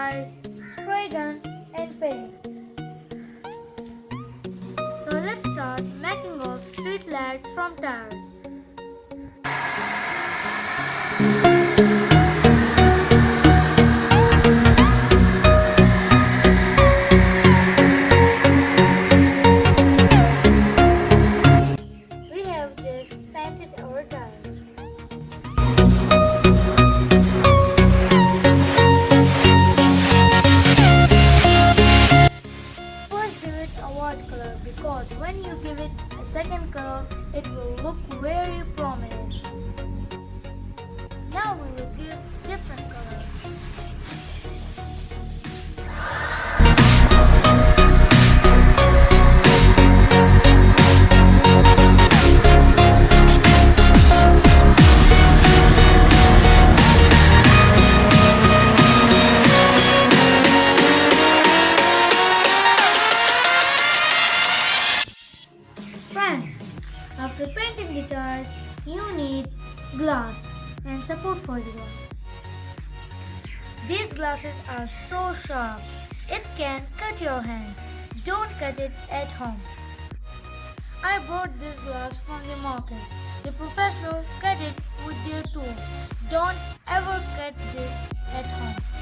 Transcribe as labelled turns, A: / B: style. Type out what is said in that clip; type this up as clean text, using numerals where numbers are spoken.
A: tires, spray gun and paint. So let's start making of street lights from tires. We have just painted our tires. First give it a white color because when you give it a second color, it will look very prominent. Now we will give different colors. Friends, after painting the tires, you need glass and support for the glass. These glasses are so sharp, it can cut your hand. Don't cut it at home. I bought this glass from the market. The professionals cut it with their tools. Don't ever cut this at home.